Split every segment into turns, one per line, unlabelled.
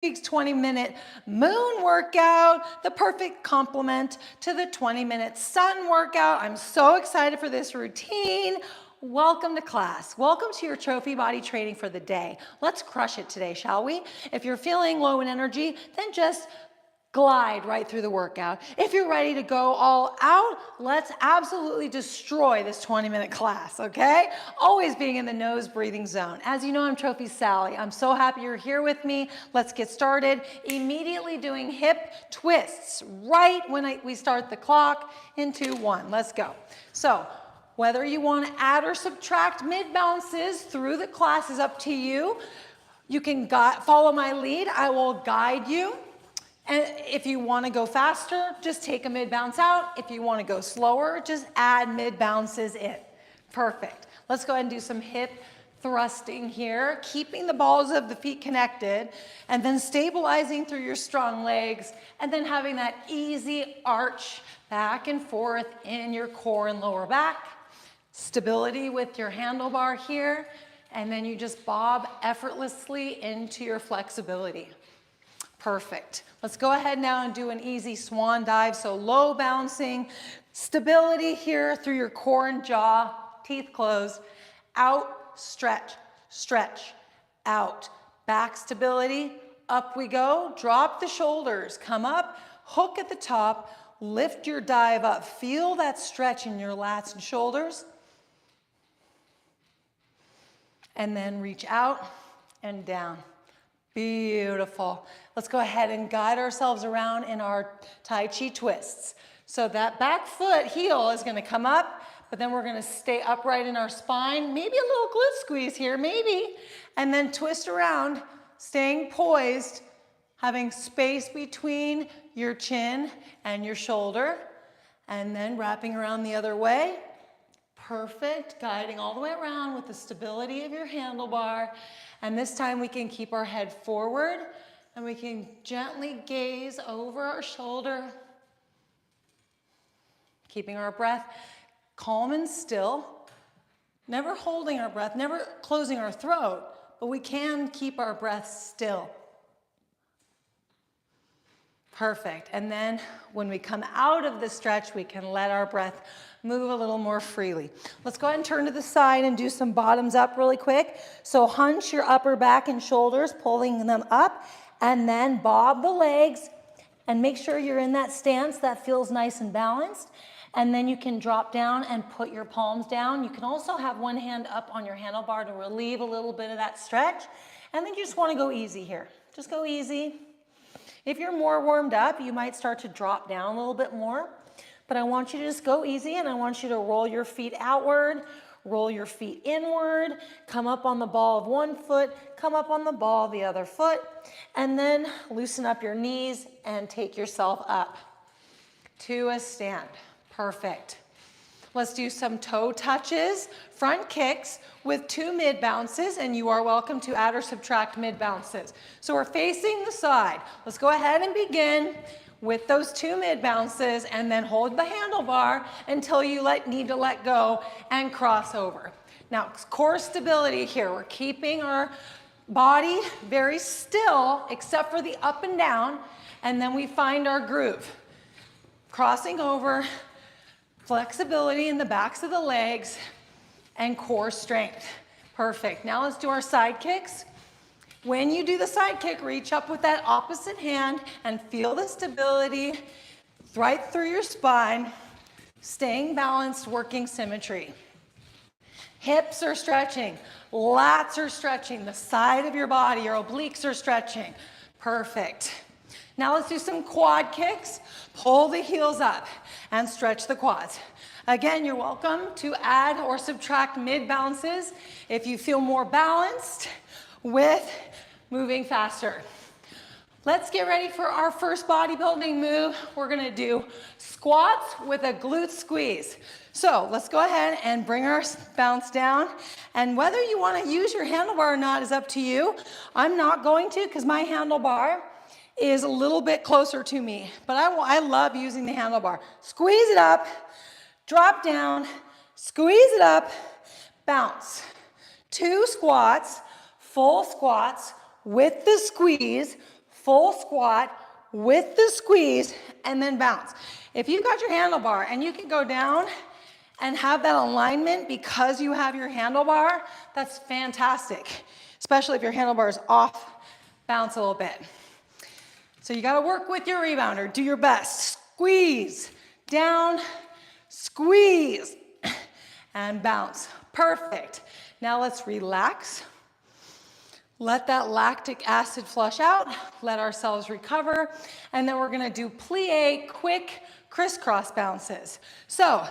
week's 20-minute moon workout, the perfect complement to the 20-minute sun workout. I'm so excited for this routine. Welcome to class. Welcome to your trophy body training for the day. Let's crush it today, shall we? If you're feeling low in energy, then just glide right through the workout. If you're ready to go all out, let's absolutely destroy this 20-minute class, okay? Always being in the nose breathing zone. As you know, I'm Trophy Sally. I'm so happy you're here with me. Let's get started. Immediately doing hip twists right when we start the clock in 2, 1. Let's go. So whether you want to add or subtract mid bounces through the class is up to you. You can follow my lead. I will guide you. And if you want to go faster, just take a mid bounce out. If you want to go slower, just add mid bounces in. Perfect. Let's go ahead and do some hip thrusting here, keeping the balls of the feet connected, and then stabilizing through your strong legs, and then having that easy arch back and forth in your core and lower back. Stability with your handlebar here, and then you just bob effortlessly into your flexibility. Perfect. Let's go ahead now and do an easy swan dive. So low bouncing, stability here through your core and jaw, teeth closed, out, stretch, stretch, out. Back stability, up we go. Drop the shoulders, come up, hook at the top, lift your dive up. Feel that stretch in your lats and shoulders. And then reach out and down. Beautiful. Let's go ahead and guide ourselves around in our Tai Chi twists. So that back foot heel is going to come up, but then we're going to stay upright in our spine. Maybe a little glute squeeze here, maybe. And then twist around, staying poised, having space between your chin and your shoulder, and then wrapping around the other way. Perfect. Guiding all the way around with the stability of your handlebar. And this time we can keep our head forward and we can gently gaze over our shoulder, keeping our breath calm and still, never holding our breath, never closing our throat, but we can keep our breath still. Perfect. And then when we come out of the stretch, we can let our breath move a little more freely. Let's go ahead and turn to the side and do some bottoms up really quick. So hunch your upper back and shoulders, pulling them up, and then bob the legs and make sure you're in that stance that feels nice and balanced. And then you can drop down and put your palms down. You can also have one hand up on your handlebar to relieve a little bit of that stretch. And then you just want to go easy here. Just go easy. If you're more warmed up, you might start to drop down a little bit more. But I want you to just go easy, and I want you to roll your feet outward, roll your feet inward, come up on the ball of one foot, come up on the ball of the other foot, and then loosen up your knees and take yourself up to a stand. Perfect. Let's do some toe touches, front kicks with 2 mid bounces, and you are welcome to add or subtract mid bounces. So we're facing the side. Let's go ahead and begin with those 2 mid bounces, and then hold the handlebar until you need to let go and cross over. Now, core stability here. We're keeping our body very still except for the up and down, and then we find our groove. Crossing over, flexibility in the backs of the legs, and core strength. Perfect. Now let's do our side kicks. When you do the side kick, reach up with that opposite hand and feel the stability right through your spine, staying balanced, working symmetry. Hips are stretching, lats are stretching, the side of your body, your obliques are stretching. Perfect. Now let's do some quad kicks. Pull the heels up and stretch the quads. Again, you're welcome to add or subtract mid bounces if you feel more balanced with moving faster. Let's get ready for our first bodybuilding move. We're gonna do squats with a glute squeeze. So let's go ahead and bring our bounce down. And whether you wanna use your handlebar or not is up to you. I'm not going to because my handlebar is a little bit closer to me, but I love using the handlebar. Squeeze it up, drop down, squeeze it up, bounce. 2 squats, full squats with the squeeze, full squat with the squeeze, and then bounce. If you've got your handlebar and you can go down and have that alignment because you have your handlebar, that's fantastic. Especially if your handlebar is off, bounce a little bit. So you gotta work with your rebounder. Do your best. Squeeze, down, squeeze, and bounce. Perfect. Now let's relax. Let that lactic acid flush out. Let ourselves recover. And then we're gonna do plie, quick crisscross bounces. So,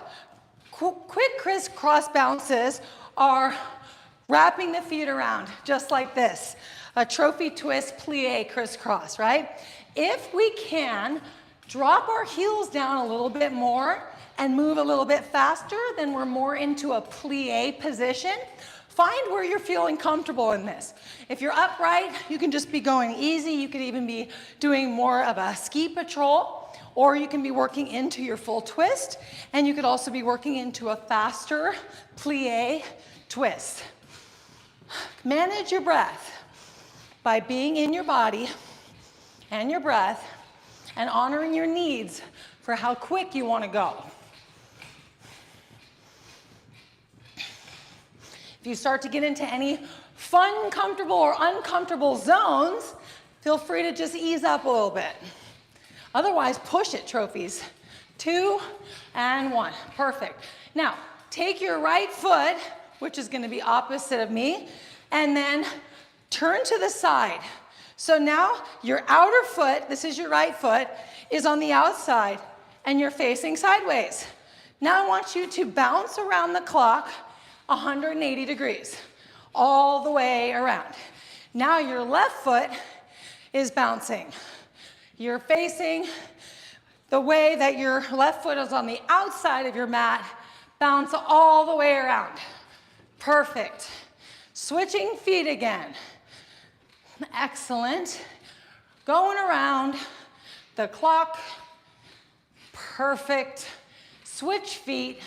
quick crisscross bounces are wrapping the feet around, just like this. A trophy twist, plie, crisscross, right? If we can drop our heels down a little bit more and move a little bit faster, then we're more into a plie position. Find where you're feeling comfortable in this. If you're upright, you can just be going easy. You could even be doing more of a ski patrol, or you can be working into your full twist, and you could also be working into a faster plie twist. Manage your breath by being in your body and your breath and honoring your needs for how quick you want to go. If you start to get into any fun, comfortable, or uncomfortable zones, feel free to just ease up a little bit. Otherwise, push it, trophies. 2 and 1. Perfect. Now, take your right foot, which is going to be opposite of me, and then turn to the side. So now your outer foot, this is your right foot, is on the outside, and you're facing sideways. Now I want you to bounce around the clock 180 degrees, all the way around. Now your left foot is bouncing. You're facing the way that your left foot is on the outside of your mat. Bounce all the way around. Perfect. Switching feet again. Excellent. Going around the clock. Perfect. Switch feet.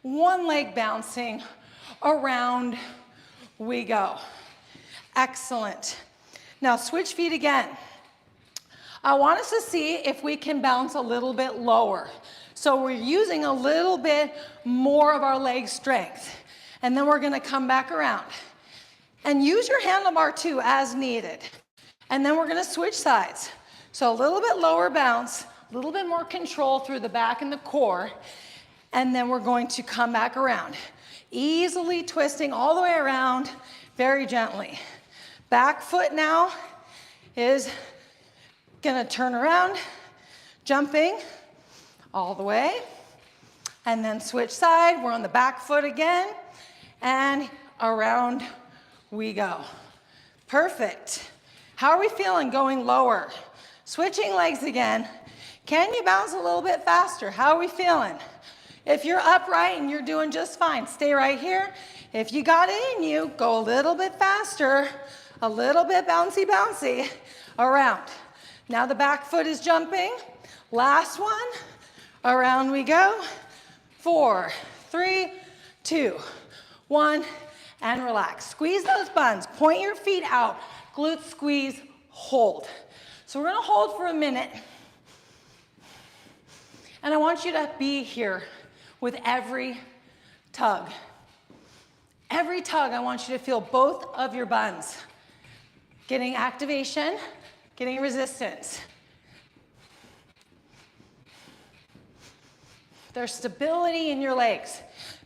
One leg bouncing. Around we go. Excellent. Now switch feet again. I want us to see if we can bounce a little bit lower. So we're using a little bit more of our leg strength. And then we're gonna come back around. And use your handlebar too as needed. And then we're gonna switch sides. So a little bit lower bounce, a little bit more control through the back and the core. And then we're going to come back around. Easily twisting all the way around, very gently. Back foot now is gonna turn around, jumping all the way, and then switch side. We're on the back foot again, and around we go. Perfect. How are we feeling going lower? Switching legs again. Can you bounce a little bit faster? How are we feeling? If you're upright and you're doing just fine, stay right here. If you got it in you, go a little bit faster, a little bit bouncy, bouncy, around. Now the back foot is jumping. Last one, around we go. 4, 3, 2, 1, and relax. Squeeze those buns, point your feet out, glute squeeze, hold. So we're gonna hold for a minute. And I want you to be here with every tug. Every tug, I want you to feel both of your buns. Getting activation, getting resistance. There's stability in your legs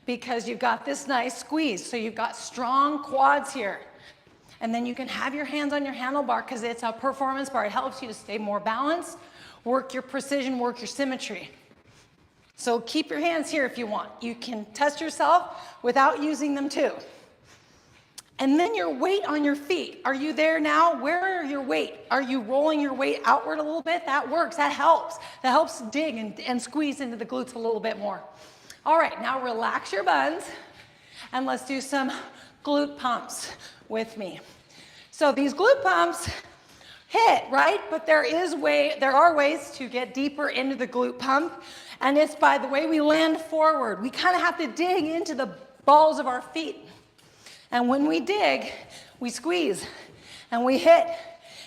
because you've got this nice squeeze. So you've got strong quads here. And then you can have your hands on your handlebar because it's a performance bar. It helps you to stay more balanced, work your precision, work your symmetry. So keep your hands here if you want. You can test yourself without using them too. And then your weight on your feet. Are you there now? Where are your weight? Are you rolling your weight outward a little bit? That works, that helps. That helps dig and squeeze into the glutes a little bit more. All right, now relax your buns and let's do some glute pumps with me. So these glute pumps hit, right? But there are ways to get deeper into the glute pump, and it's by the way we land forward. We kind of have to dig into the balls of our feet. And when we dig, we squeeze and we hit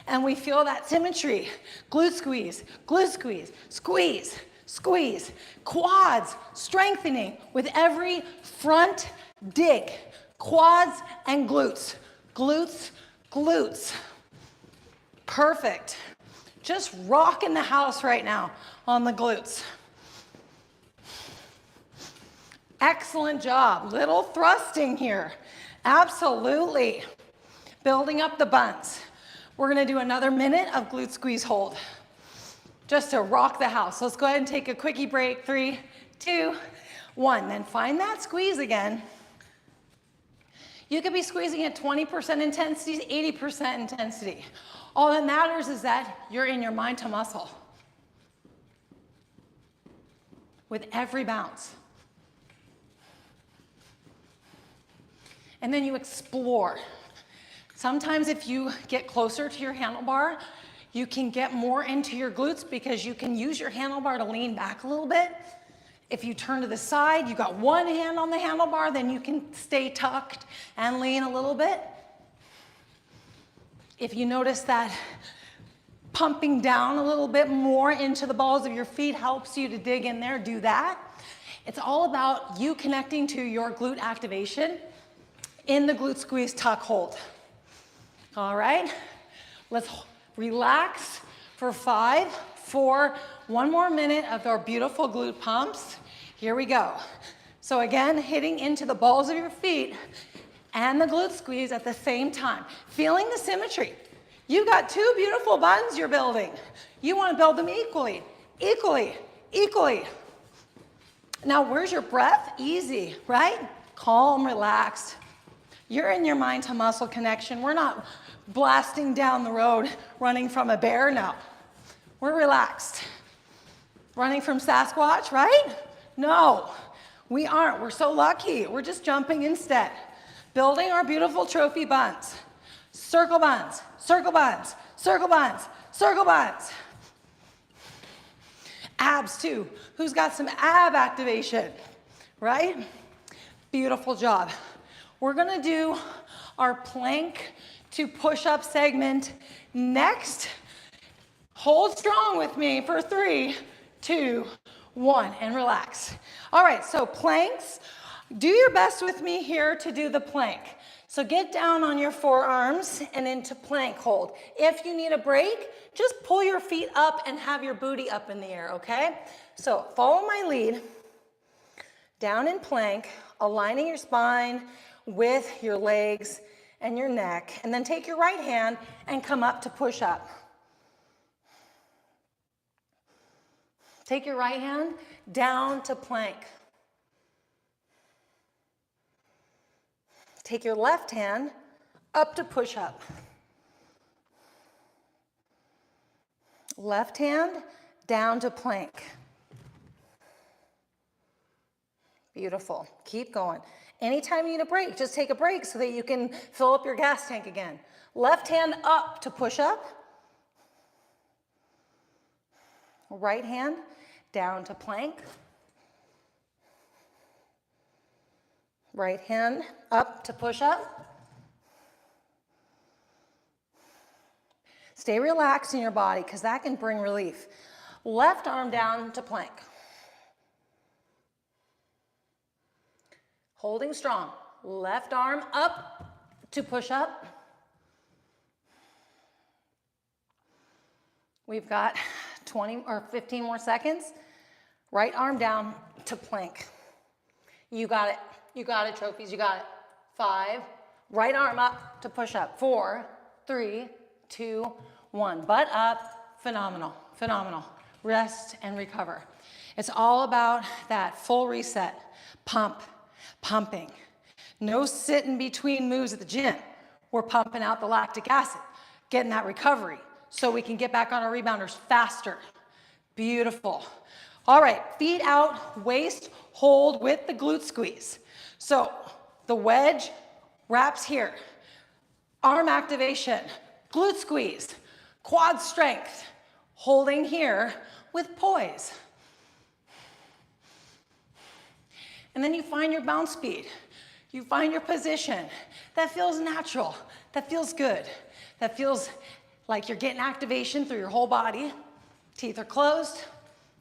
and we feel that symmetry. Glute squeeze, squeeze, squeeze. Quads strengthening with every front dig. Quads and glutes, glutes, glutes. Perfect. Just rocking the house right now on the glutes. Excellent job. Little thrusting here. Absolutely. Building up the buns. We're going to do another minute of glute squeeze hold. Just to rock the house. Let's go ahead and take a quickie break. 3, 2, 1. Then find that squeeze again. You could be squeezing at 20% intensity, 80% intensity. All that matters is that you're in your mind to muscle. With every bounce. And then you explore. Sometimes if you get closer to your handlebar, you can get more into your glutes because you can use your handlebar to lean back a little bit. If you turn to the side, you got one hand on the handlebar, then you can stay tucked and lean a little bit. If you notice that pumping down a little bit more into the balls of your feet helps you to dig in there, do that. It's all about you connecting to your glute activation in the glute squeeze tuck hold. All right, let's relax for 5, 4, one more minute of our beautiful glute pumps. Here we go. So again, hitting into the balls of your feet and the glute squeeze at the same time. Feeling the symmetry. You got 2 beautiful buns you're building. You want to build them equally, equally, equally. Now where's your breath? Easy, right? Calm, relaxed. You're in your mind to muscle connection. We're not blasting down the road, running from a bear, no. We're relaxed. Running from Sasquatch, right? No, we aren't. We're so lucky. We're just jumping instead. Building our beautiful trophy buns. Circle buns, circle buns, circle buns, circle buns. Abs too. Who's got some ab activation, right? Beautiful job. We're gonna do our plank to push-up segment next. Hold strong with me for 3, 2, 1, and relax. All right, so planks. Do your best with me here to do the plank. So get down on your forearms and into plank hold. If you need a break, just pull your feet up and have your booty up in the air, okay? So follow my lead. Down in plank, aligning your spine with your legs and your neck. And then take your right hand and come up to push up. Take your right hand down to plank. Take your left hand up to push up. Left hand down to plank. Beautiful. Keep going. Anytime you need a break, just take a break so that you can fill up your gas tank again. Left hand up to push up. Right hand down to plank. Right hand up to push up. Stay relaxed in your body because that can bring relief. Left arm down to plank. Holding strong. Left arm up to push up. We've got 20 or 15 more seconds. Right arm down to plank. You got it. You got it, trophies. You got it. 5. Right arm up to push up. 4, 3, 2, 1. Butt up. Phenomenal. Phenomenal. Rest and recover. It's all about that full reset. Pump. Pumping. No sit in between moves at the gym. We're pumping out the lactic acid, getting that recovery so we can get back on our rebounders faster. Beautiful. All right, feet out, waist hold with the glute squeeze. So the wedge wraps here. Arm activation, glute squeeze, quad strength, holding here with poise. And then you find your bounce speed. You find your position. That feels natural. That feels good. That feels like you're getting activation through your whole body. Teeth are closed,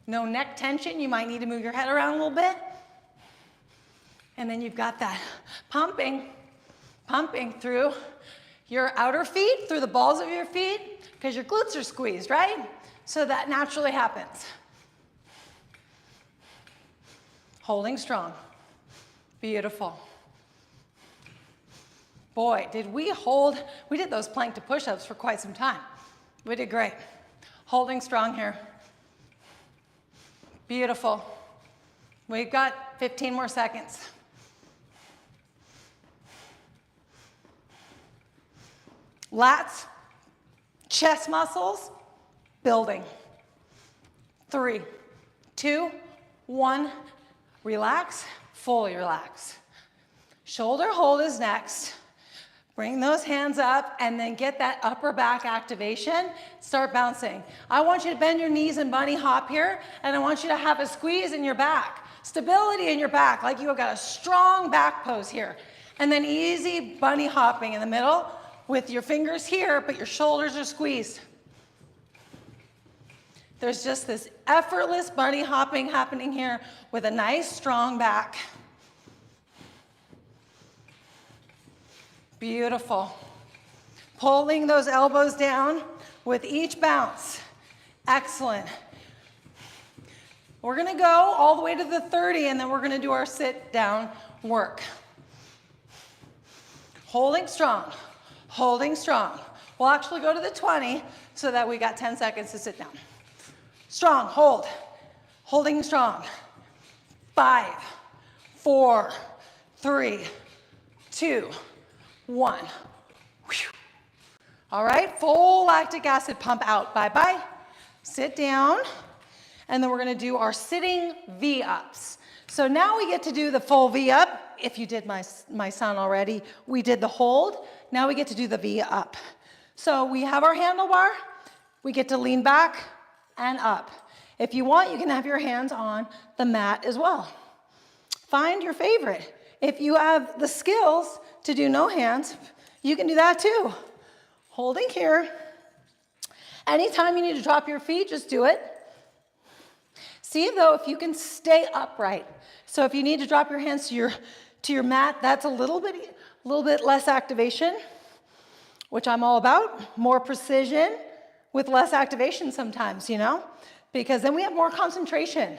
no neck tension. You might need to move your head around a little bit. And then you've got that pumping through your outer feet, through the balls of your feet, because your glutes are squeezed, right? So that naturally happens. Holding strong. Beautiful. Boy, did we did those plank to push-ups for quite some time. We did great. Holding strong here. Beautiful. We've got 15 more seconds. Lats, chest muscles, building. 3, 2, 1, relax, fully relax. Shoulder hold is next. Bring those hands up and then get that upper back activation. Start bouncing. I want you to bend your knees and bunny hop here, and I want you to have a squeeze in your back. Stability in your back, like you have got a strong back pose here. And then easy bunny hopping in the middle with your fingers here, but your shoulders are squeezed. There's just this effortless bunny hopping happening here with a nice strong back. Beautiful. Pulling those elbows down with each bounce. Excellent. We're gonna go all the way to the 30 and then we're gonna do our sit down work. Holding strong, holding strong. We'll actually go to the 20 so that we got 10 seconds to sit down. Strong, hold, holding strong. 5, 4, 3, 2, 1. Whew. All right, full lactic acid pump out. Bye-bye. Sit down, and then we're gonna do our sitting V-ups. So now we get to do the full V-up. If you did my son already, we did the hold. Now we get to do the V-up. So we have our handlebar. We get to lean back and up. If you want, you can have your hands on the mat as well. Find your favorite. If you have the skills to do no hands, you can do that too. Holding here. Anytime you need to drop your feet, just do it. See though if you can stay upright. So if you need to drop your hands to your mat, that's a little bit less activation, which I'm all about. More precision with less activation sometimes, you know, because then we have more concentration.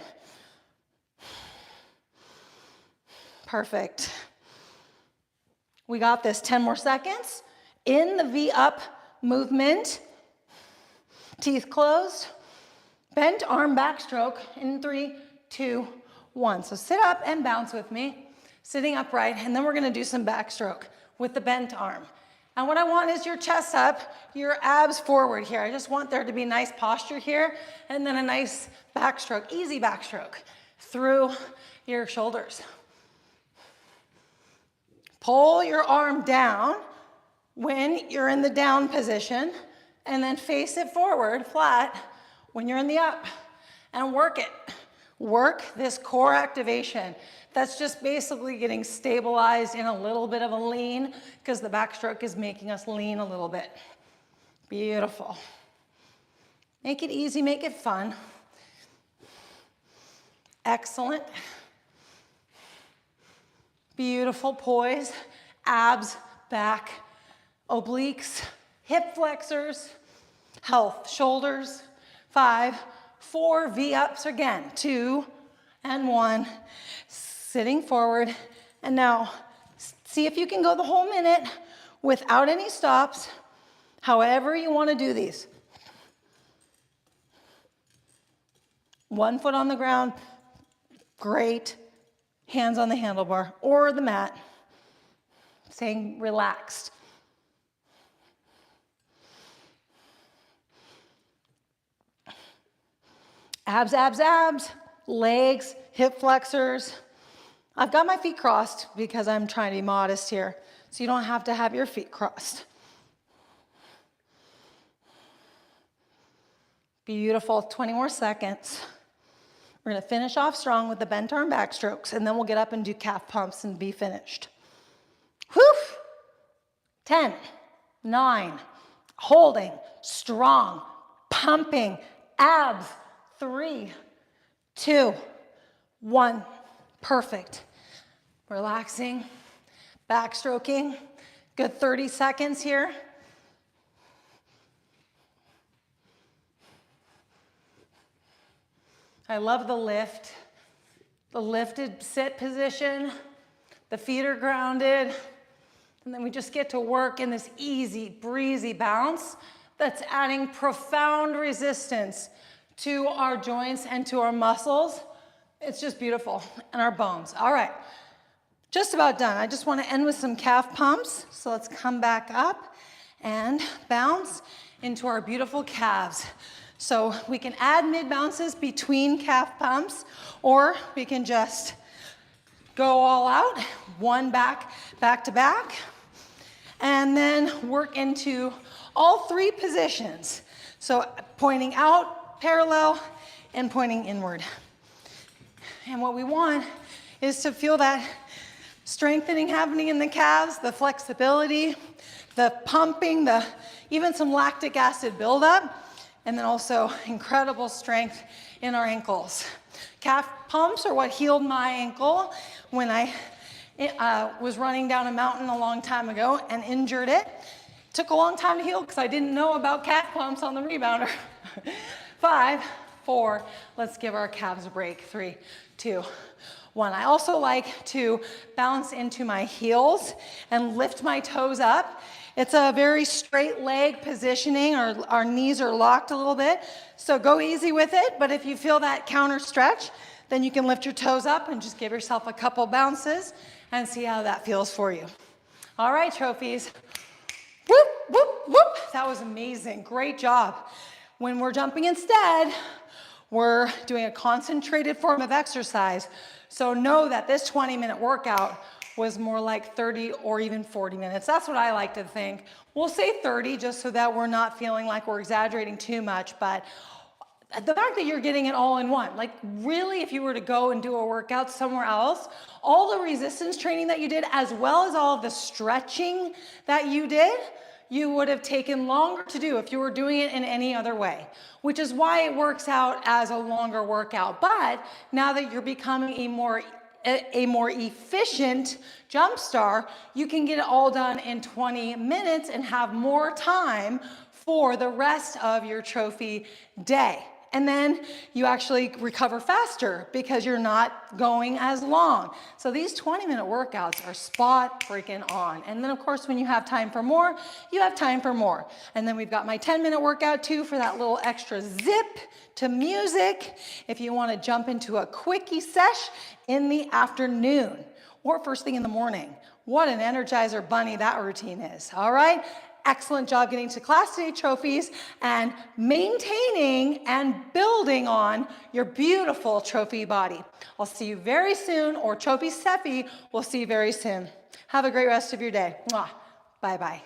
Perfect. We got this. 10 more seconds. In the V-up movement. Teeth closed. Bent arm backstroke in 3, 2, 1. So sit up and bounce with me. Sitting upright, and then we're gonna do some backstroke with the bent arm. And what I want is your chest up, your abs forward here. I just want there to be nice posture here, and then a nice backstroke, easy backstroke through your shoulders. Pull your arm down when you're in the down position, and then face it forward, flat, when you're in the up. And work it. Work this core activation. That's just basically getting stabilized in a little bit of a lean, because the backstroke is making us lean a little bit. Beautiful. Make it easy, make it fun. Excellent. Beautiful poise, abs, back, obliques, hip flexors, health, shoulders. 5, 4, V-ups again. 2 and 1. Sitting forward. And now see if you can go the whole minute without any stops, however you want to do these. 1 foot on the ground, great. Hands on the handlebar or the mat, staying relaxed. Abs, abs, abs, legs, hip flexors. I've got my feet crossed because I'm trying to be modest here, so you don't have to have your feet crossed. Beautiful, 20 more seconds. We're gonna finish off strong with the bent arm backstrokes, and then we'll get up and do calf pumps and be finished. Whew! 10, 9, holding, strong, pumping, abs, 3, 2, 1, perfect. Relaxing, backstroking, good 30 seconds here. I love the lift, the lifted sit position, the feet are grounded, and then we just get to work in this easy, breezy bounce that's adding profound resistance to our joints and to our muscles. It's just beautiful, and our bones. All right, just about done. I just want to end with some calf pumps. So let's come back up and bounce into our beautiful calves. So we can add mid bounces between calf pumps, or we can just go all out, one back to back, and then work into all 3 positions. So pointing out, parallel, and pointing inward. And what we want is to feel that strengthening happening in the calves, the flexibility, the pumping, even some lactic acid buildup, and then also incredible strength in our ankles. Calf pumps are what healed my ankle when I was running down a mountain a long time ago and injured it. It took a long time to heal because I didn't know about calf pumps on the rebounder. 5, 4, let's give our calves a break. 3, 2, 1. I also like to bounce into my heels and lift my toes up. It's a very straight leg positioning. Our knees are locked a little bit, so go easy with it. But if you feel that counter stretch, then you can lift your toes up and just give yourself a couple bounces and see how that feels for you. All right, trophies. Whoop, whoop, whoop. That was amazing. Great job. When we're jumping instead, we're doing a concentrated form of exercise. So know that this 20-minute workout was more like 30 or even 40 minutes. That's what I like to think. We'll say 30 just so that we're not feeling like we're exaggerating too much, but the fact that you're getting it all in one, like really if you were to go and do a workout somewhere else, all the resistance training that you did as well as all of the stretching that you did, you would have taken longer to do if you were doing it in any other way, which is why it works out as a longer workout. But now that you're becoming a more efficient jump star, you can get it all done in 20 minutes and have more time for the rest of your trophy day. And then you actually recover faster because you're not going as long. So these 20-minute workouts are spot freaking on. And then of course, when you have time for more, you have time for more. And then we've got my 10-minute workout too for that little extra zip to music. If you want to jump into a quickie sesh in the afternoon or first thing in the morning. What an Energizer bunny that routine is. All right. Excellent job getting to class today, trophies, and maintaining and building on your beautiful trophy body. I'll see you very soon, or Trophy Steffi will see you very soon. Have a great rest of your day. Mwah. Bye-bye.